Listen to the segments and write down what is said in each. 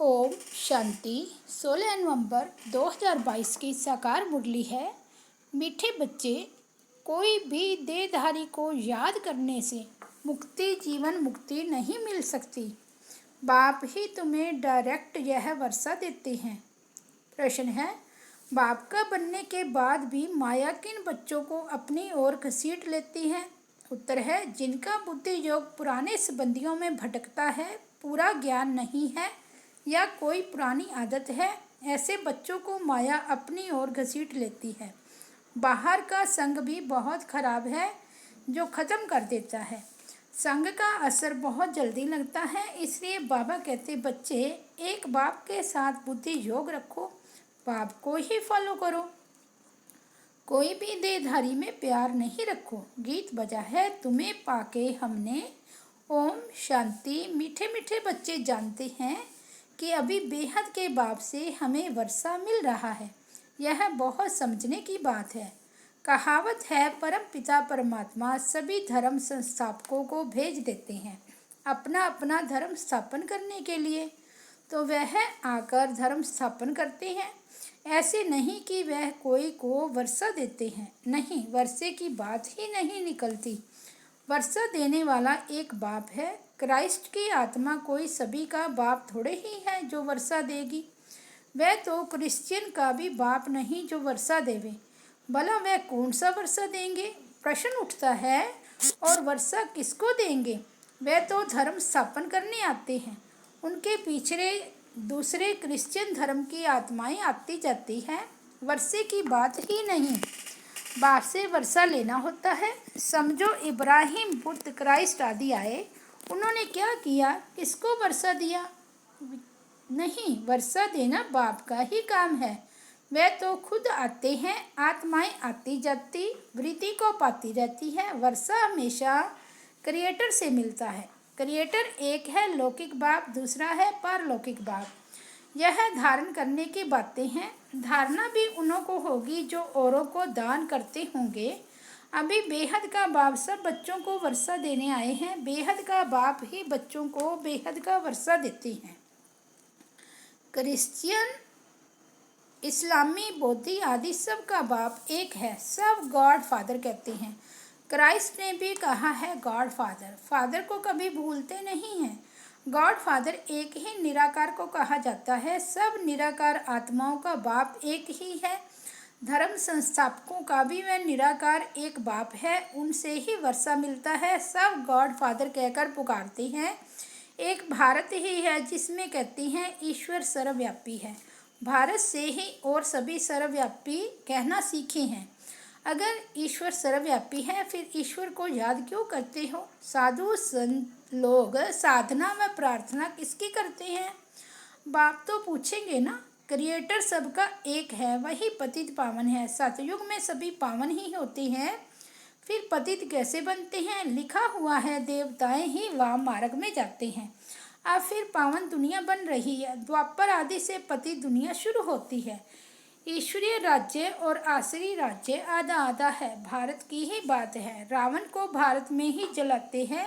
ओम शांति। 16 नवंबर 2022 की साकार मुरली है। मीठे बच्चे, कोई भी देहधारी को याद करने से मुक्ति जीवन मुक्ति नहीं मिल सकती। बाप ही तुम्हें डायरेक्ट यह वर्षा देते हैं। प्रश्न है, बाप का बनने के बाद भी माया किन बच्चों को अपनी ओर घसीट लेती है? उत्तर है, जिनका बुद्धि योग पुराने संबंधियों में भटकता है, पूरा ज्ञान नहीं है या कोई पुरानी आदत है, ऐसे बच्चों को माया अपनी ओर घसीट लेती है। बाहर का संग भी बहुत खराब है जो ख़त्म कर देता है। संग का असर बहुत जल्दी लगता है, इसलिए बाबा कहते, बच्चे एक बाप के साथ बुद्धि योग रखो, बाप को ही फॉलो करो, कोई भी देहधारी में प्यार नहीं रखो। गीत बजा है तुम्हें पाके हमने। ओम शांति। मीठे मीठे बच्चे जानते हैं कि अभी बेहद के बाप से हमें वर्षा मिल रहा है। यह बहुत समझने की बात है। कहावत है, परम पिता परमात्मा सभी धर्म संस्थापकों को भेज देते हैं अपना अपना धर्म स्थापन करने के लिए, तो वह आकर धर्म स्थापन करते हैं। ऐसे नहीं कि वह कोई को वर्षा देते हैं, नहीं, वर्षे की बात ही नहीं निकलती। वर्षा देने वाला एक बाप है। क्राइस्ट की आत्मा कोई सभी का बाप थोड़े ही है जो वर्षा देगी। वह तो क्रिश्चियन का भी बाप नहीं जो वर्षा देवे। भला वह कौन सा वर्षा देंगे? प्रश्न उठता है। और वर्षा किसको देंगे? वह तो धर्म स्थापन करने आते हैं। उनके पीछे दूसरे क्रिश्चियन धर्म की आत्माएं आती जाती हैं। वर्षे की बात ही नहीं, बाप से वर्षा लेना होता है। समझो, इब्राहिम, बुद्ध, क्राइस्ट आदि आए, उन्होंने क्या किया? किसको वर्षा दिया? नहीं, वर्षा देना बाप का ही काम है। वे तो खुद आते हैं, आत्माएं आती जाती वृत्ति को पाती रहती है। वर्षा हमेशा क्रिएटर से मिलता है। क्रिएटर एक है लौकिक बाप, दूसरा है पारलौकिक बाप। यह धारण करने की बातें हैं। धारणा भी उन्हों को होगी जो औरों को दान करते होंगे। अभी बेहद का बाप सब बच्चों को वर्षा देने आए हैं। बेहद का बाप ही बच्चों को बेहद का वर्षा देते हैं। क्रिश्चियन, इस्लामी, बौद्धी आदि सब का बाप एक है, सब गॉड फादर कहते हैं। क्राइस्ट ने भी कहा है गॉड फादर। फादर को कभी भूलते नहीं हैं। गॉड फादर एक ही निराकार को कहा जाता है। सब निराकार आत्माओं का बाप एक ही है। धर्म संस्थापकों का भी वह निराकार एक बाप है, उनसे ही वर्षा मिलता है। सब गॉड फादर कहकर पुकारते हैं। एक भारत ही है जिसमें कहती हैं ईश्वर सर्वव्यापी है। भारत से ही और सभी सर्वव्यापी कहना सीखे हैं। अगर ईश्वर सर्वव्यापी है, फिर ईश्वर को याद क्यों करते हो? साधु संत लोग साधना व प्रार्थना किसकी करते हैं? बाप तो पूछेंगे ना। क्रिएटर सबका एक है, वही पतित पावन है। सतयुग में सभी पावन ही होते हैं, फिर पतित कैसे बनते हैं? लिखा हुआ है देवताएं ही वाम मार्ग में जाते हैं। अब फिर पावन दुनिया बन रही है। द्वापर आदि से पतित दुनिया शुरू होती है। ईश्वरीय राज्य और आसुरी राज्य आधा आधा है। भारत की ही बात है। रावण को भारत में ही जलाते हैं।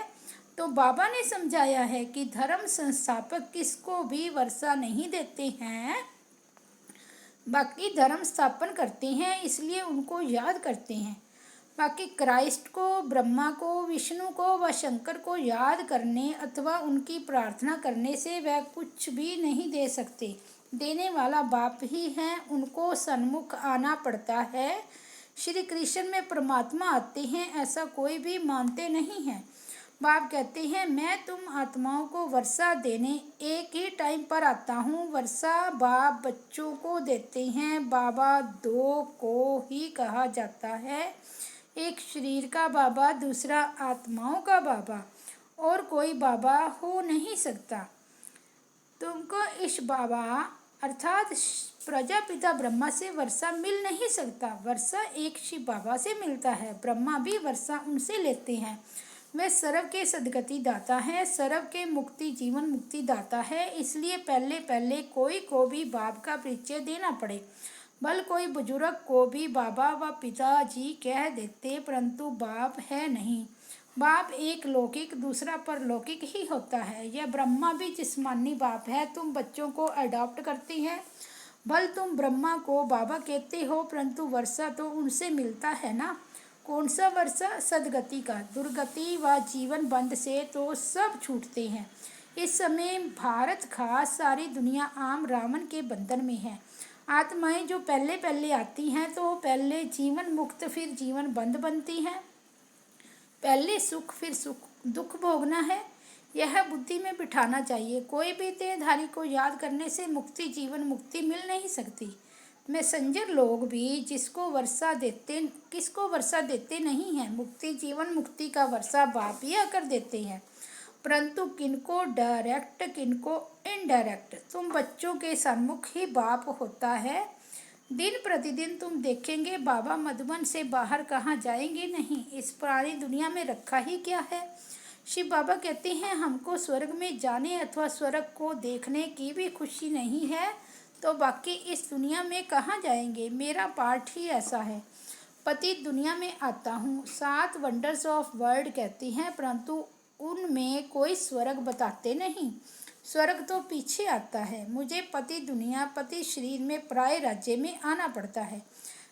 तो बाबा ने समझाया है कि धर्म संस्थापक किसको भी वर्षा नहीं देते हैं, बाकी धर्म स्थापन करते हैं, इसलिए उनको याद करते हैं। बाकी क्राइस्ट को, ब्रह्मा को, विष्णु को व शंकर को याद करने अथवा उनकी प्रार्थना करने से वह कुछ भी नहीं दे सकते। देने वाला बाप ही है, उनको सन्मुख आना पड़ता है। श्री कृष्ण में परमात्मा आते हैं, ऐसा कोई भी मानते नहीं हैं। बाप कहते हैं, मैं तुम आत्माओं को वर्षा देने एक ही टाइम पर आता हूँ। वर्षा बाप बच्चों को देते हैं। बाबा दो को ही कहा जाता है, एक शरीर का बाबा, दूसरा आत्माओं का बाबा, और कोई बाबा हो नहीं सकता। तुमको इस बाबा अर्थात प्रजापिता ब्रह्मा से वर्षा मिल नहीं सकता। वर्षा एक शिव बाबा से मिलता है। ब्रह्मा भी वर्षा उनसे लेते हैं। वे सर्व के सदगति दाता हैं, सर्व के मुक्ति जीवन मुक्ति दाता है। इसलिए पहले पहले कोई को भी बाप का परिचय देना पड़े। भल कोई बुजुर्ग को भी बाबा व पिताजी कह देते, परंतु बाप है नहीं। बाप एक लौकिक दूसरा परलौकिक ही होता है। यह ब्रह्मा भी जिस्मानी बाप है। तुम बच्चों को अडॉप्ट करती हैं। भल तुम ब्रह्मा को बाबा कहते हो, परंतु वर्षा तो उनसे मिलता है ना। कौन सा वर्षा? सदगति का। दुर्गति व जीवन बंध से तो सब छूटते हैं। इस समय भारत खास सारी दुनिया आम रावण के बंधन में है। आत्माएं जो पहले पहले आती हैं तो पहले जीवन मुक्त फिर जीवन बंद बनती हैं। पहले सुख फिर सुख दुख भोगना है, यह बुद्धि में बिठाना चाहिए। कोई भी देहधारी को याद करने से मुक्ति जीवन मुक्ति मिल नहीं सकती। मैसेंजर लोग भी किसको वर्षा देते नहीं हैं। मुक्ति जीवन मुक्ति का वर्षा बाप ही आकर देते हैं, परंतु किनको डायरेक्ट किनको इनडायरेक्ट। तुम बच्चों के सन्मुख ही बाप होता है। दिन प्रतिदिन तुम देखेंगे बाबा मधुबन से बाहर कहाँ जाएंगे नहीं। इस पुरानी दुनिया में रखा ही क्या है। शिव बाबा कहते हैं हमको स्वर्ग में जाने अथवा स्वर्ग को देखने की भी खुशी नहीं है तो बाकी इस दुनिया में कहाँ जाएंगे। मेरा पार्ट ही ऐसा है। पति दुनिया में आता हूँ। 7 वंडर्स ऑफ वर्ल्ड कहती हैं, परंतु उनमें कोई स्वर्ग बताते नहीं। स्वर्ग तो पीछे आता है। मुझे पति दुनिया पति शरीर में पराये राज्य में आना पड़ता है।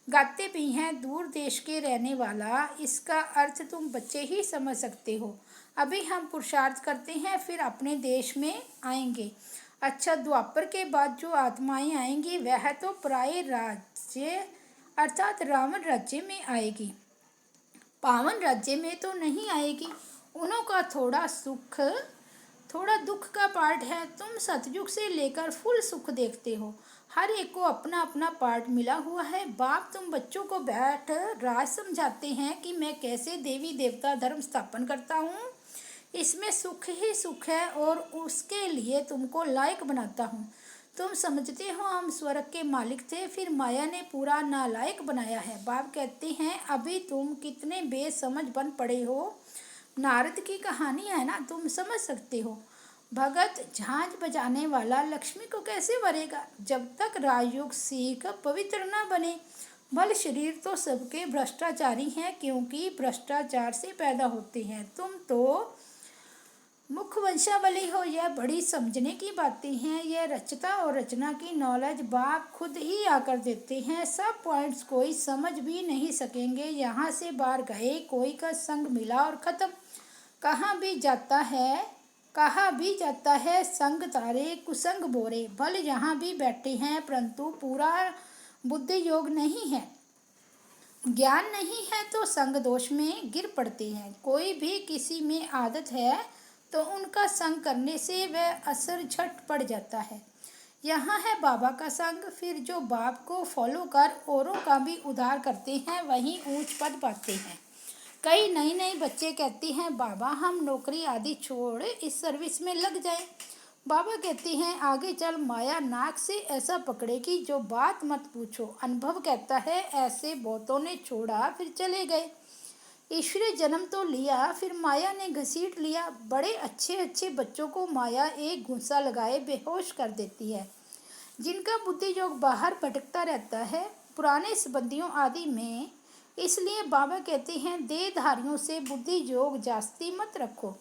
गाते भी हैं दूर देश के रहने वाला, इसका अर्थ तुम बच्चे ही समझ सकते हो। अभी हम पुरुषार्थ करते हैं फिर अपने देश में आएंगे। अच्छा, द्वापर के बाद जो आत्माएं आएंगी वह तो पराये राज्य अर्थात रावण राज्य में आएगी, पावन राज्य में तो नहीं आएगी। उन्हों का थोड़ा दुख का पार्ट है। तुम सतयुग से लेकर फुल सुख देखते हो। हर एक को अपना अपना पार्ट मिला हुआ है। बाप तुम बच्चों को बैठ राज समझाते हैं कि मैं कैसे देवी देवता धर्म स्थापन करता हूँ। इसमें सुख ही सुख है और उसके लिए तुमको लायक बनाता हूँ। तुम समझते हो हम स्वर्ग के मालिक थे, फिर माया ने पूरा नालायक बनाया है। बाप कहते हैं अभी तुम कितने बेसमझ बन पड़े हो। नारद की कहानी है ना, तुम समझ सकते हो। भगत झांझ बजाने वाला लक्ष्मी को कैसे वरेगा जब तक राजयोग सीख पवित्र न बने। भल शरीर तो सबके भ्रष्टाचारी हैं, क्योंकि भ्रष्टाचार से पैदा होते हैं। तुम तो मुख वंशावली हो, यह बड़ी समझने की बातें हैं। यह रचता और रचना की नॉलेज बाप खुद ही आकर देते हैं। सब पॉइंट्स कोई समझ भी नहीं सकेंगे। यहाँ से बाहर गए कोई का संग मिला और ख़त्म। कहाँ भी जाता है संग तारे कुसंग बोरे। भल यहाँ भी बैठे हैं, परंतु पूरा बुद्धि योग नहीं है, ज्ञान नहीं है तो संग दोष में गिर पड़ते हैं। कोई भी किसी में आदत है तो उनका संग करने से वह असर झट पड़ जाता है। यहाँ है बाबा का संग, फिर जो बाप को फॉलो कर औरों का भी उद्धार करते हैं वहीं ऊंच पद पाते हैं। कई नए बच्चे कहते हैं बाबा हम नौकरी आदि छोड़ इस सर्विस में लग जाएं। बाबा कहते हैं आगे चल माया नाक से ऐसा पकड़ेगी जो बात मत पूछो। अनुभव कहता है ऐसे बहुतों ने छोड़ा फिर चले गए। ईश्वरीय जन्म तो लिया फिर माया ने घसीट लिया। बड़े अच्छे बच्चों को माया एक घूंसा लगाए बेहोश कर देती है। जिनका बुद्धि योग बाहर भटकता रहता है पुराने संबंधियों आदि में। इसलिए बाबा कहते हैं देहधारियों से बुद्धि योग जास्ती मत रखो।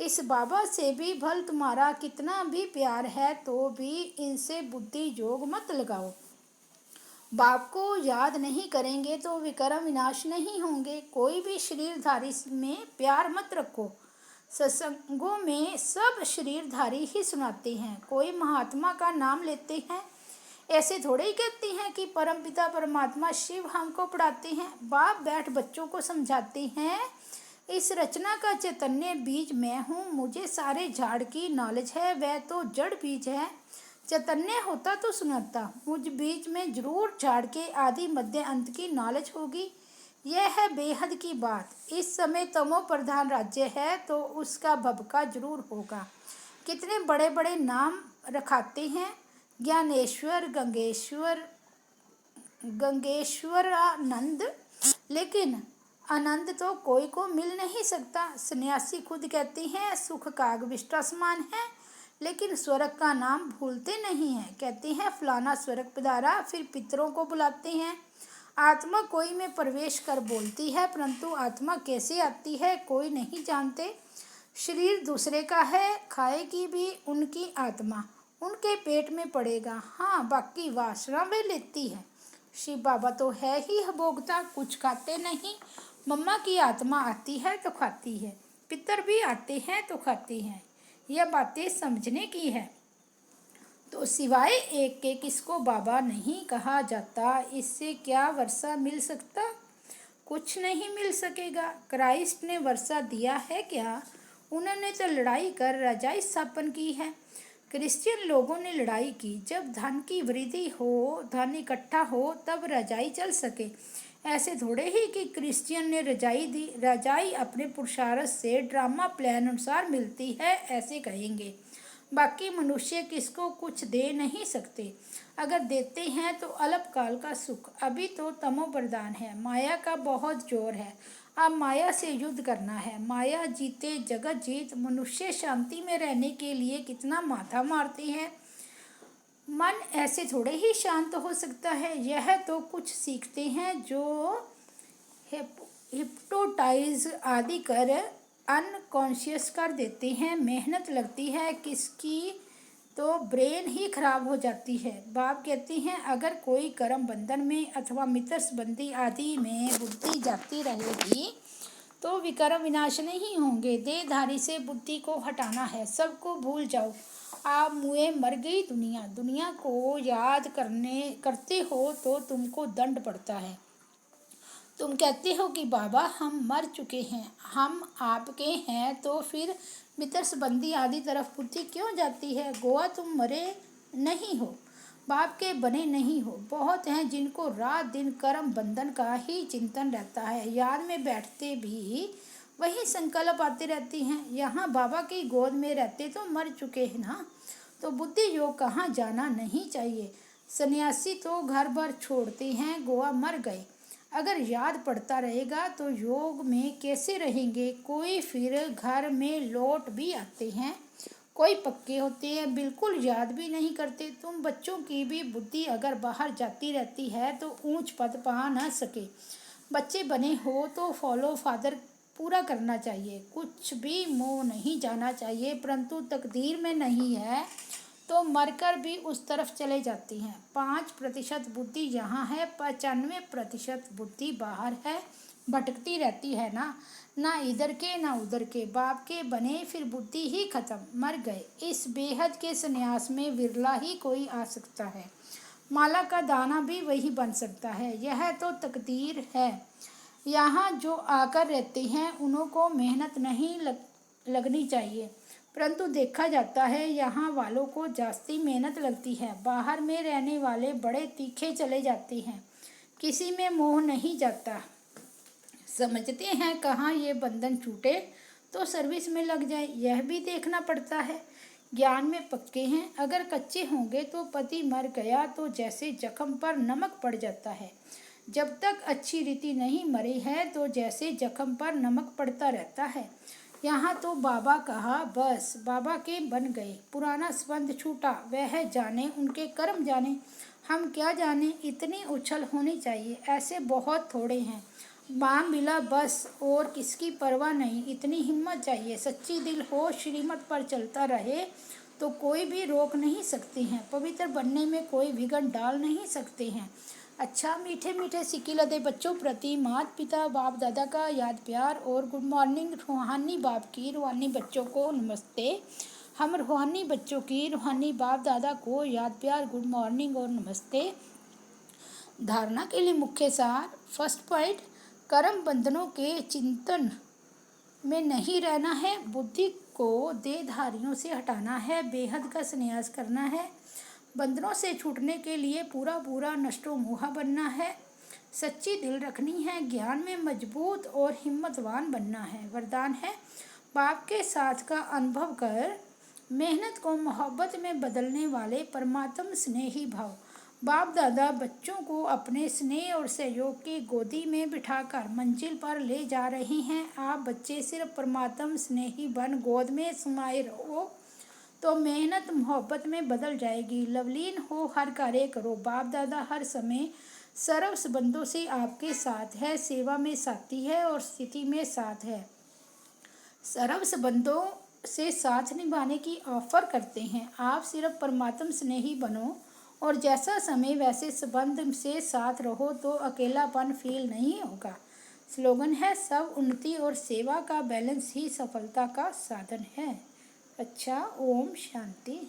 इस बाबा से भी भल तुम्हारा कितना भी प्यार है तो भी इनसे बुद्धि योग मत लगाओ। बाप को याद नहीं करेंगे तो विक्रम विनाश नहीं होंगे। कोई भी शरीरधारी में प्यार मत रखो। सत्संगों में सब शरीरधारी ही सुनाते हैं, कोई महात्मा का नाम लेते हैं। ऐसे थोड़े ही कहते हैं कि परमपिता परमात्मा शिव हमको पढ़ाते हैं। बाप बैठ बच्चों को समझाते हैं इस रचना का चैतन्य बीज मैं हूँ। मुझे सारे झाड़ की नॉलेज है, वह तो जड़ बीज है। चैतन्य होता तो सुनाता। मुझ बीज में जरूर झाड़ के आदि मध्य अंत की नॉलेज होगी। यह है बेहद की बात। इस समय तमो प्रधान राज्य है तो उसका भबका जरूर होगा। कितने बड़े बड़े नाम रखाते हैं, ज्ञानेश्वर गंगेश्वरानंद, लेकिन आनंद तो कोई को मिल नहीं सकता। सन्यासी खुद कहते हैं सुख कागविष्टा समान है, लेकिन स्वर्ग का नाम भूलते नहीं हैं। कहते हैं फलाना स्वर्ग पधारा, फिर पितरों को बुलाते हैं। आत्मा कोई में प्रवेश कर बोलती है, परंतु आत्मा कैसे आती है कोई नहीं जानते। शरीर दूसरे का है, खाएगी भी उनकी आत्मा, उनके पेट में पड़ेगा। हाँ, बाकी वासना वे लेती है। शिव बाबा तो है ही भोगता, कुछ खाते नहीं। मम्मा की आत्मा आती है तो खाती है, पितर भी आते हैं तो खाती हैं। यह बातें समझने की है। तो सिवाय एक के किसको बाबा नहीं कहा जाता। इससे क्या वर्षा मिल सकता? कुछ नहीं मिल सकेगा। क्राइस्ट ने वर्षा दिया है क्या? उन्होंने तो लड़ाई कर रजाई स्थापन की है। क्रिश्चियन लोगों ने लड़ाई की। जब धन की वृद्धि हो, धन इकट्ठा हो, तब रजाई चल सके। ऐसे थोड़े ही कि क्रिश्चियन ने रजाई दी। रजाई अपने पुरुषार्थ से ड्रामा प्लान अनुसार मिलती है, ऐसे कहेंगे। बाकी मनुष्य किसको कुछ दे नहीं सकते। अगर देते हैं तो अल्पकाल का सुख। अभी तो तमो प्रधान है, माया का बहुत जोर है। अब माया से युद्ध करना है। माया जीते जगत जीत। मनुष्य शांति में रहने के लिए कितना माथा मारते हैं। मन ऐसे थोड़े ही शांत हो सकता है। यह तो कुछ सीखते हैं जो हिप्नोटाइज आदि कर अनकॉन्शियस कर देते हैं। मेहनत लगती है किसकी तो ब्रेन ही खराब हो जाती है। बाप कहते हैं अगर कोई कर्म बंधन में अथवा मित्रसंबंधी आदि में बुद्धि जाती रहेगी तो विकर्म विनाश नहीं होंगे। देहधारी से बुद्धि को हटाना है। सबको भूल जाओ, आप मुए मर गई दुनिया। दुनिया को याद करते हो तो तुमको दंड पड़ता है। तुम कहते हो कि बाबा हम मर चुके हैं, हम आपके हैं, तो फिर मित्र संबंधी आदि तरफ बुद्धि क्यों जाती है? गोवा तुम मरे नहीं हो, बाप के बने नहीं हो। बहुत हैं जिनको रात दिन कर्म बंधन का ही चिंतन रहता है। याद में बैठते भी वही संकल्प आते रहते हैं। यहाँ बाबा की गोद में रहते तो मर चुके हैं ना, तो बुद्धि योग कहाँ जाना नहीं चाहिए। सन्यासी तो घर भर छोड़ते हैं, गोवा मर गए। अगर याद पड़ता रहेगा तो योग में कैसे रहेंगे? कोई फिर घर में लौट भी आते हैं, कोई पक्के होते हैं, बिल्कुल याद भी नहीं करते। तुम बच्चों की भी बुद्धि अगर बाहर जाती रहती है तो ऊंच पद पा न सके। बच्चे बने हो तो फॉलो फादर पूरा करना चाहिए, कुछ भी मोह नहीं जाना चाहिए। परंतु तकदीर में नहीं है तो मरकर भी उस तरफ चले जाती हैं। 5% बुद्धि यहाँ है, 95% बुद्धि बाहर है, भटकती रहती है ना इधर के ना उधर के। बाप के बने फिर बुद्धि ही खत्म, मर गए। इस बेहद के संन्यास में विरला ही कोई आ सकता है। माला का दाना भी वही बन सकता है। यह तो तकदीर है। यहाँ जो आकर रहते हैं उन्हों को मेहनत नहीं लगनी चाहिए, परंतु देखा जाता है यहाँ वालों को जास्ती मेहनत लगती है। बाहर में रहने वाले बड़े तीखे चले जाते हैं, किसी में मोह नहीं जाता। समझते हैं कहाँ ये बंधन छूटे तो सर्विस में लग जाए, यह भी देखना पड़ता है। ज्ञान में पक्के हैं, अगर कच्चे होंगे तो पति मर गया तो जैसे जख्म पर नमक पड़ जाता है। जब तक अच्छी रीति नहीं मरे है तो जैसे जख्म पर नमक पड़ता रहता है। यहाँ तो बाबा कहा बस, बाबा के बन गए। पुराना संबंध छूटा, वह जाने, उनके कर्म जाने, हम क्या जाने। इतनी उछल होनी चाहिए, ऐसे बहुत थोड़े हैं। बाम मिला बस, और किसकी परवाह नहीं। इतनी हिम्मत चाहिए, सच्ची दिल हो, श्रीमत पर चलता रहे तो कोई भी रोक नहीं सकते हैं। पवित्र बनने में कोई विघ्न डाल नहीं सकते हैं। अच्छा, मीठे मीठे सिक्के लदे बच्चों प्रति माता पिता बाप दादा का याद प्यार और गुड मॉर्निंग। रूहानी बाप की रूहानी बच्चों को नमस्ते। हम रूहानी बच्चों की रूहानी बाप दादा को याद प्यार, गुड मॉर्निंग और नमस्ते। धारणा के लिए मुख्य सार। फर्स्ट पॉइंट, कर्म बंधनों के चिंतन में नहीं रहना है, बुद्धि को देहधारियों से हटाना है, बेहद का संन्यास करना है, बंधनों से छूटने के लिए पूरा पूरा नष्टो मोहा बनना है, सच्ची दिल रखनी है, ज्ञान में मजबूत और हिम्मतवान बनना है। वरदान है, बाप के साथ का अनुभव कर मेहनत को मोहब्बत में बदलने वाले परमात्म स्नेही भाव। बाप दादा बच्चों को अपने स्नेह और सहयोग की गोदी में बिठाकर मंजिल पर ले जा रहे हैं। आप बच्चे सिर्फ परमात्म स्नेही बन गोद में समाये रहो तो मेहनत मोहब्बत में बदल जाएगी। लवलीन हो, हर कार्य करो। बाप दादा हर समय सर्व संबंधों से आपके साथ है, सेवा में साथी है और स्थिति में साथ है। सर्व संबंधों से साथ निभाने की ऑफर करते हैं। आप सिर्फ परमात्म स्नेही बनो और जैसा समय वैसे संबंध से साथ रहो तो अकेलापन फील नहीं होगा। स्लोगन है, सब उन्नति और सेवा का बैलेंस ही सफलता का साधन है। अच्छा, ओम शांति।